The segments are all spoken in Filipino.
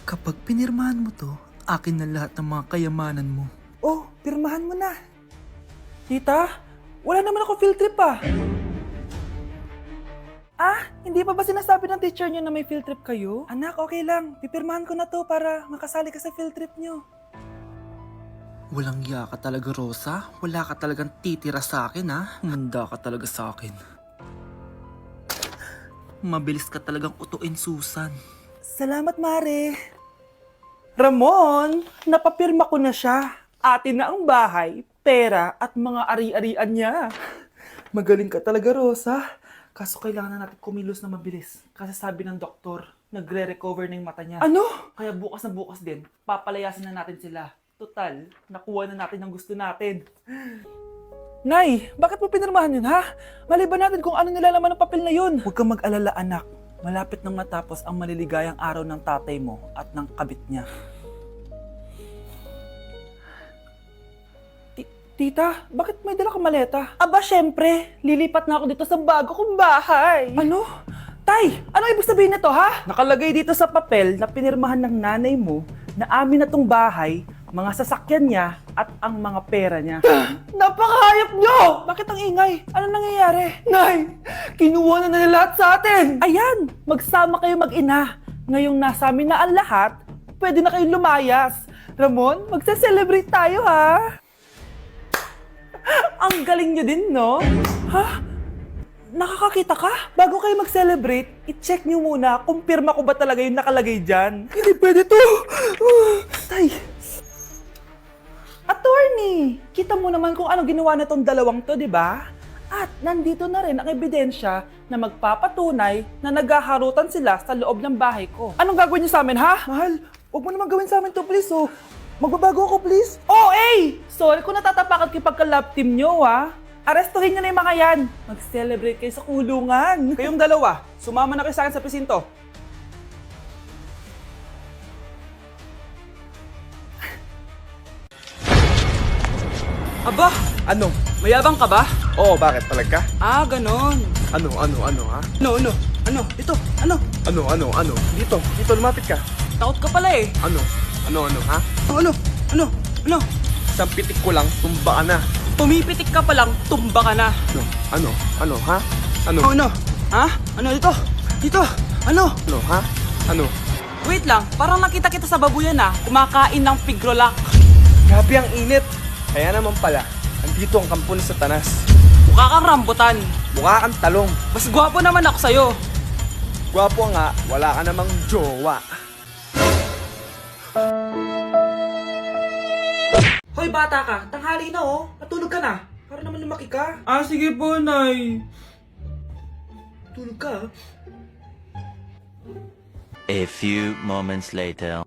Kapag pinirmahan mo to, akin na lahat ng mga kayamanan mo. Oh, pirmahan mo na. Tita, wala naman ako field trip ah. Hindi pa ba sinasabi ng teacher niyo na may field trip kayo? Anak, okay lang. Pipirmahan ko na to para makasali ka sa field trip niyo. Walang iya ka talaga, Rosa. Wala ka talagang titira sa akin, ha? Manda ka talaga sa akin. Mabilis ka talagang utuin, Susan. Salamat, Mare. Ramon, napapirma ko na siya. Atin na ang bahay, pera at mga ari-arian niya. Magaling ka talaga, Rosa. Kaso kailangan na natin kumilos na mabilis. Kasi sabi ng doktor, nagre-recover na yung mata niya. Ano? Kaya bukas na bukas din, papalayasin na natin sila. Total, nakuha na natin ang gusto natin. Nay, bakit mo pinirmahan yun, ha? Maliban natin kung ano nilalaman ng papel na yun. Huwag kang mag-alala, anak. Malapit nang matapos ang maliligayang araw ng tatay mo at ng kabit niya. Tita, bakit may dala kang maleta? Aba, syempre. Lilipat na ako dito sa bago kong bahay. Ano? Tay, ano ibig sabihin nito, ha? Nakalagay dito sa papel na pinirmahan ng nanay mo na amin na tong bahay, mga sasakyan niya at ang mga pera niya. Napakahayop nyo! Bakit ang ingay? Ano nangyayari? Nay, kinuha na nila lahat sa atin! Ayan, magsama kayo mag-ina. Ngayong nasa amin na ang lahat, pwede na kayong lumayas. Ramon, magse-celebrate tayo, ha? Ang galing nyo din, no? Ha? Nakakakita ka? Bago kayo mag-celebrate, i-check nyo muna kung pirma ko ba talaga yung nakalagay dyan. Hindi pwede to! Tay! Attorney! Kita mo naman kung ano ginawa na tong dalawang to, di ba? At nandito na rin ang ebidensya na magpapatunay na naghaharutan sila sa loob ng bahay ko. Anong gagawin niyo sa amin, ha? Mahal, huwag mo naman gawin sa amin to, please, oh. Magbabago ako, please. Oh, eh! Sorry kung natatapakan kayo pagka-love team nyo, ha? Arestuhin nyo na yung mga yan. Mag-celebrate kayo sa kulungan. Kayong dalawa, sumama na kayo sa akin sa presinto. Aba, Ano? mayabang ka ba? Oo, bakit? Palag ka? Ganon. Ano, ha? Ano? Dito, ano? Ano? Dito, lumapit ka. Takot ka pala eh. Ano, ha? Ano? Isang pitik ko lang, tumba ka na. Pumipitik ka pa lang, tumba ka na. Ano, ha? Ano? Ano? Ha? Ano dito? Dito? Ano? Ano, ha? Ano? Wait lang, parang nakita kita sa babuyan kumakain ng pigrolak. Grabe ang init. Kaya naman pala, andito ang kampo ni Satanas. Mukha kang rambutan. Mukha kang talong. Mas gwapo naman ako sa'yo. Gwapo nga, wala ka namang jowa. Hoy bata ka, tanghali na Matulog ka na. Para naman lumaki ka. Sige po, Nay. Tulog ka. A few moments later.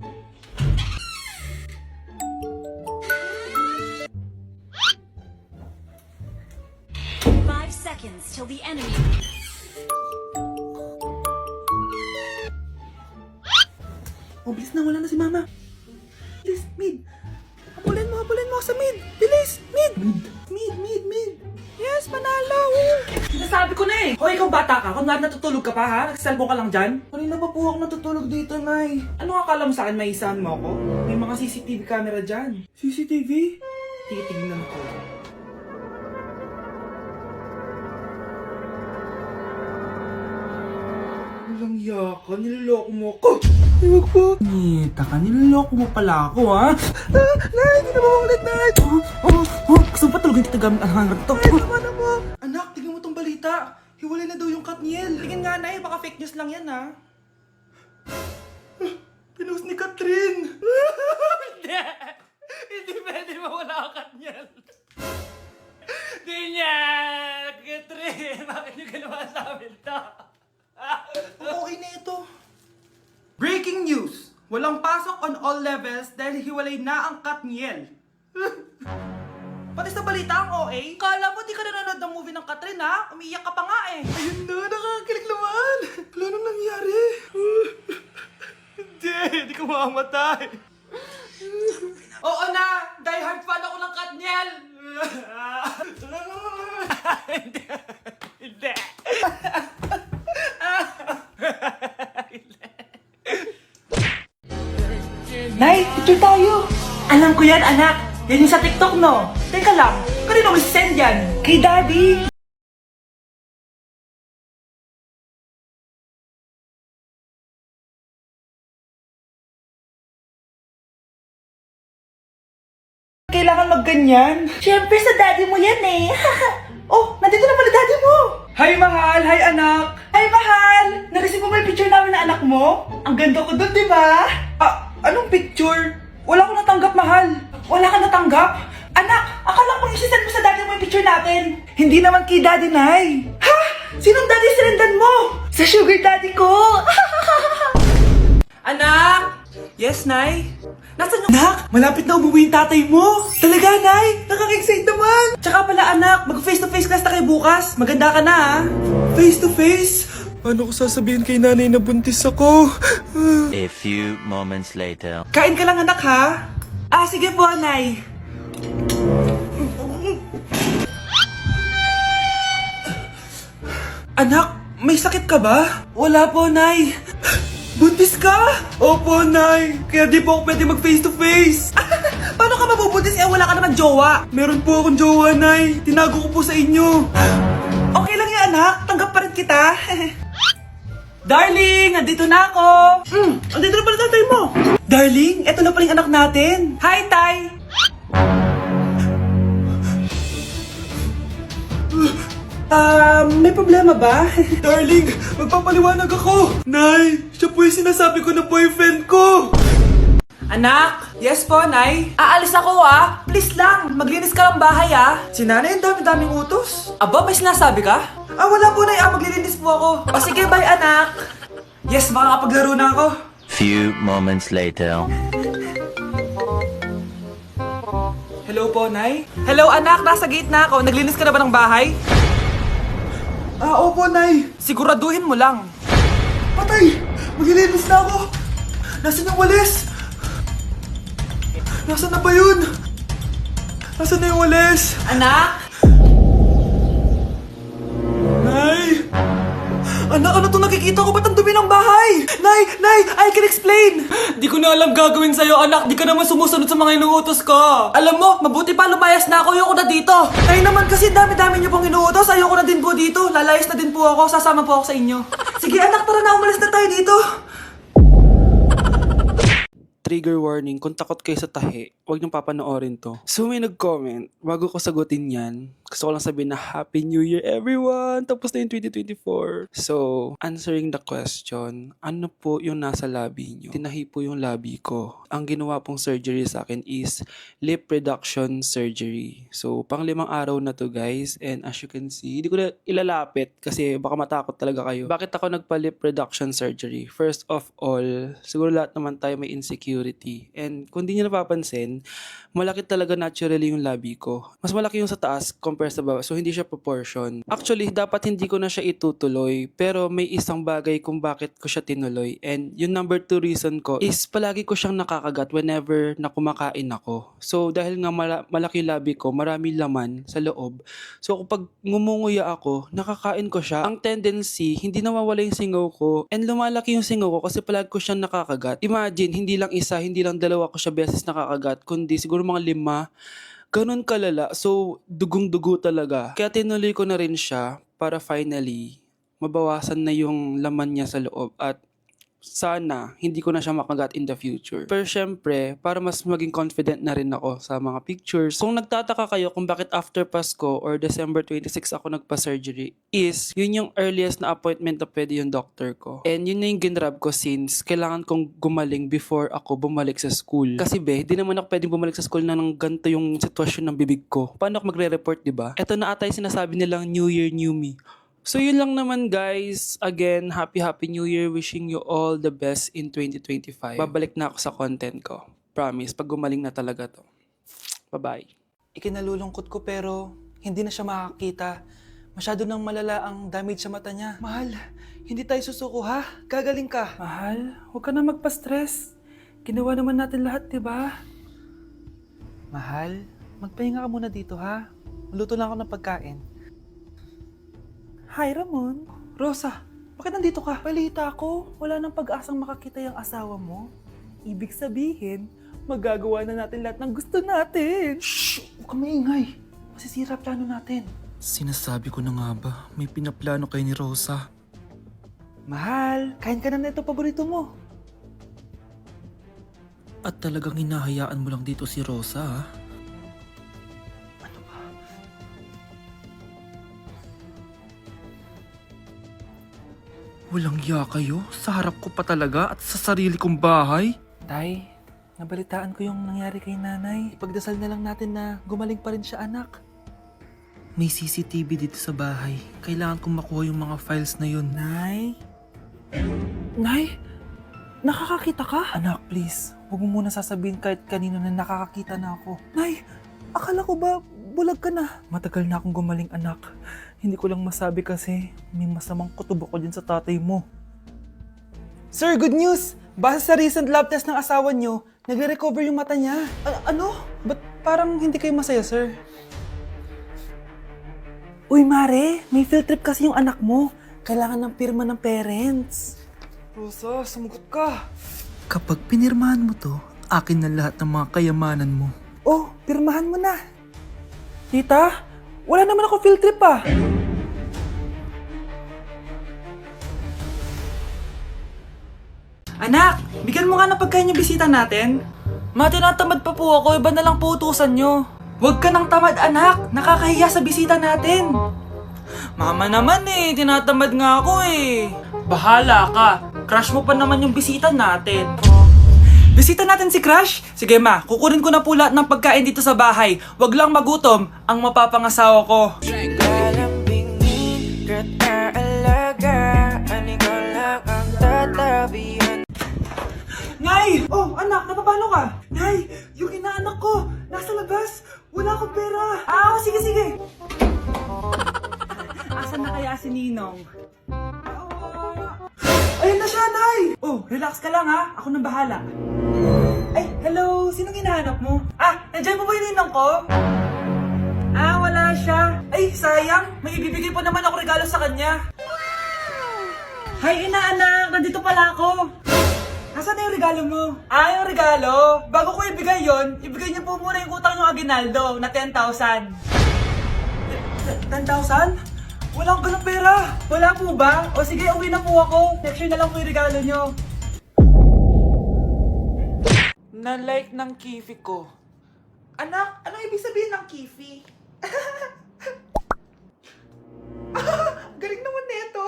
Seconds till the enemy. Bilis na, wala na si Mama. Bilis, mid. Habulin mo sa mid. Bilis, mid. Mid. Yes, panalo. Sinasabi ko na eh. Hoy, ikaw bata ka. Kung natutulog ka pa ha? Nagsiselfone ka lang dyan? Kanina pa po ako natutulog dito, Nay. Ano akala mo sa akin, may isahan mo ako? May mga CCTV camera dyan. CCTV? Titignan ko. Walang yaka, niloloko mo ako. Huwag po. Nita ka, niloloko mo pala ako, ha? Nay, hindi na maulit, Nay. Gusto mo pa tulogin kita gamit ang hangar to? Ay, naman na mo. Anak, tignan mo tong balita. Hiwalay na daw yung Katniel. Tingin nga, Nay, baka fake news lang yan, ha? Pinost ni Catherine. Hindi. Hindi pwede mawala ang Katniel. Di niya. Catherine, bakit niyo ginawa sa amin to? Okay na ito. Breaking news! Walang pasok on all levels dahil hiwalay na ang Katniel. Pati sa balita ang OA, kala mo di ka nanonood ng movie ng Catherine ha? Umiiyak ka pa nga eh. Ayun na, nakakakilig naman. Wala nang nangyari. Hindi ka mamamatay. Oo na, die hard fan ako ng Katniel. Hindi. Nay, picture tayo. Alam ko yan, anak. Yan yung sa TikTok, no? Teka lang, kanino mo send yan? Kay Daddy. Kailangan magganyan? Siyempre sa daddy mo yan eh. Oh, nandito na pala daddy mo. Hi mahal, hi anak. Hi mahal, nareceive mo ba yung picture namin na anak mo? Ang ganda ko dun, di ba? Ah, anong picture? Wala ko natanggap mahal. Wala ka natanggap? Anak, akala ko isisend mo sa daddy mo yung picture natin. Hindi naman kay daddy, Nay. Ha? Sinong daddy sinendan mo? Sa sugar daddy ko. Anak! Yes, Nay? Nasaan yung... Anak, malapit na umuwi yung tatay mo. Talaga, Nay? Nakaka-excite naman. Tsaka pala, anak, mag-face-to-face class na kayo bukas. Maganda ka na, ha? Face-to-face? Paano ko sasabihin kay nanay na buntis ako? A few moments later. Kain ka lang, anak, ha? Ah, sige po, Nay. Anak, may sakit ka ba? Wala po, Nay. Buntis ka? Opo, Nay. Kaya di po ako pwede mag face to face. Paano ka mabubuntis wala ka naman jowa? Meron po akong jowa, Nay. Tinago ko po sa inyo. Okay lang yan, anak. Tanggap pa rin kita. Darling, andito na ako. Andito na pala tatay mo. Darling, eto na pala yung anak natin. Hi, Tay. May problema ba? Darling, magpapaliwanag ako. Nay, siya po yung sinasabi ko na boyfriend ko. Anak? Yes po, Nay. Aalis ako, ah. Please lang, maglinis ka ng bahay, ah. Si Nanay, ang dami-daming utos. Aba, may sinasabi ka? Ah, wala po, Nay. Maglilinis po ako. O sige, bye, anak. Yes, makakapaglaro na ako. Few moments later. Hello po, Nay. Hello, anak. Nasa gate na ako. Naglinis ka na ba ng bahay? Ah, opo, Nay. Siguraduhin mo lang. Patay! Maglilinis na ako. Nasaan yung walis? Nasaan na ba yun? Nasaan na yung walis? Anak? Nay! Anak, ano to nakikita ko? Ba't ang dumi ng bahay? Nay! Nay! I can explain! Di ko na alam gagawin sa'yo, anak. Di ka naman sumusunod sa mga inuutos ko. Alam mo, mabuti pa lumayas na ako. Ayoko na dito. Nay naman kasi dami-dami niyo pong inuutos. Ayoko na din po dito. Lalayas na din po ako. Sasama po ako sa inyo. Sige anak, tara na. Umalis na tayo dito. Trigger warning, kung takot kayo sa tahi, huwag niyong papanoorin to. So may nag-comment, bago ko sagutin yan, gusto ko lang sabihin na Happy New Year everyone! Tapos na yung 2024. So, answering the question, ano po yung nasa labi niyo? Tinahi po yung labi ko. Ang ginawa pong surgery sa akin is lip reduction surgery. So, pang 5 araw na to guys, and as you can see, hindi ko na ilalapit kasi baka matakot talaga kayo. Bakit ako nagpa-lip reduction surgery? First of all, siguro lahat naman tayo may insecurity. And kung di nyo napapansin, malaki talaga naturally yung labi ko. Mas malaki yung sa taas compare sa baba. So hindi siya proportion. Actually, dapat hindi ko na siya itutuloy. Pero may isang bagay kung bakit ko siya tinuloy. And yung number 2 reason ko is palagi ko siyang nakakagat whenever na kumakain ako. So dahil nga malaki yung labi ko, marami laman sa loob. So kapag ngumunguya ako, nakakain ko siya. Ang tendency, hindi nawawala yung singaw ko. And lumalaki yung singaw ko kasi palagi ko siyang nakakagat. Imagine, hindi lang isa, hindi lang dalawa ko siya beses nakakagat, kundi siguro mga 5. Ganun kalala. So, dugong-dugo talaga. Kaya tinuloy ko na rin siya para finally mabawasan na yung laman niya sa loob at sana hindi ko na siya makagat in the future. Pero syempre, para mas maging confident na rin ako sa mga pictures. Kung nagtataka kayo kung bakit after Pasko or December 26 ako nagpa-surgery, is yun yung earliest na appointment na pwede yung doctor ko. And yun na yung ginrab ko since kailangan kong gumaling before ako bumalik sa school. Kasi di naman ako pwedeng bumalik sa school na nang ganito yung sitwasyon ng bibig ko. Paano ako magre-report, diba? Ito na atay sinasabi nilang New Year, New Me. So yun lang naman guys. Again, happy New Year. Wishing you all the best in 2025. Babalik na ako sa content ko. Promise, pag gumaling na talaga to. Bye-bye. Ikinalulungkot ko pero hindi na siya makakita. Masyado nang malala ang damage sa mata niya. Mahal, hindi tayo susuko ha? Gagaling ka. Mahal, huwag ka na magpa-stress. Ginawa naman natin lahat, diba? Mahal, magpahinga ka muna dito ha? Maluto lang ako ng pagkain. Hi, Ramon. Rosa, bakit nandito ka? Balita ako, wala nang pag-asang makakita yung asawa mo. Ibig sabihin, magagawa na natin lahat ng gusto natin. Shh! Huwag kang maingay. Masisira plano natin. Sinasabi ko na nga ba, may pinaplano kayo ni Rosa. Mahal, kain ka na nito paborito mo. At talagang hinahayaan mo lang dito si Rosa, ha? Walang iya kayo? Sa harap ko pa talaga at sa sarili kong bahay? Tay, nabalitaan ko yung nangyari kay nanay. Ipagdasal na lang natin na gumaling pa rin siya, anak. May CCTV dito sa bahay. Kailangan kong makuha yung mga files na yun. Nay? Nay? Nakakakita ka? Anak, please. Huwag mo muna sasabihin kahit kanino na nakakakita na ako. Nay, akala ko ba bulag ka na? Matagal na akong gumaling, anak. Hindi ko lang masabi kasi may masamang kutob ako dyan sa tatay mo. Sir, good news! Base sa recent lab test ng asawa niyo, nagre-recover yung mata niya. Ano? Ba't parang hindi kayo masaya, sir? Uy, Mare, may field trip kasi yung anak mo. Kailangan ng pirma ng parents. Rosa, sumagot ka. Kapag pinirmahan mo to, akin na lahat ng mga kayamanan mo. Oh, pirmahan mo na. Tita, wala naman ako field trip ah. Anak, bigyan mo nga ng pagkain yung bisita natin. Ma, tinatamad pa po ako. Iba na lang po utusan nyo. Huwag ka nang tamad, anak. Nakakahiya sa bisita natin. Mama naman eh. Tinatamad nga ako eh. Bahala ka. Crush mo pa naman yung bisita natin. Bisita natin si Crush? Sige ma, kukunin ko na po lahat ng pagkain dito sa bahay. Huwag lang magutom ang mapapangasawa ko. Nay! Oh, anak, napapano ka? Nay, yung inaanak ko, nasa labas. Wala akong pera. Sige, sige. Asan na kaya si Ninong? Ayun na siya, Nay! Oh, relax ka lang ha. Ako nang bahala. Ay, hello. Sinong hinahanap mo? Nandiyan mo ba yung Ninong ko? Wala siya. Ay, sayang. May ibibigay pa naman ako regalo sa kanya. Hi, inaanak. Nandito pala ako. Nasaan na yung regalo mo? Yung regalo? Bago ko ibigay yon, ibigay niyo po muna yung utang yung Aguinaldo na 10,000. 10,000? Wala akong ganang pera. Wala po ba? O sige, uwi na po ako. Next year na lang po yung regalo nyo. Na-like ng kifi ko. Anak, ano ibig sabihin ng kifi? Galing naman nito.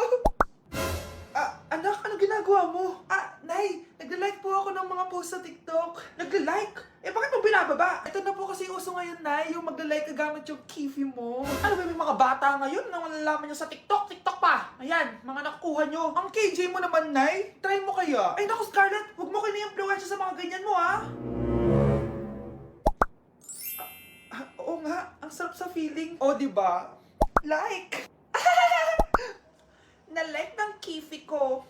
Anak, ano ginagawa mo? Nay, nagla-like po ako ng mga post sa TikTok. Nagla-like? Bakit mo binababa? Ito na po kasi uso ngayon, Nay, yung magla-like ka gamit yung kifi mo. Ano ba yung mga bata ngayon na malalaman nyo sa TikTok? TikTok pa! Ayan, mga nakukuha nyo. Ang KJ mo naman, Nay. Try mo kaya. Ay, naku, Scarlett, huwag mo kini-influensya sa mga ganyan mo, ha? Oo nga, ang sarap sa feeling. O, diba? Like! Na-like ng kifi ko.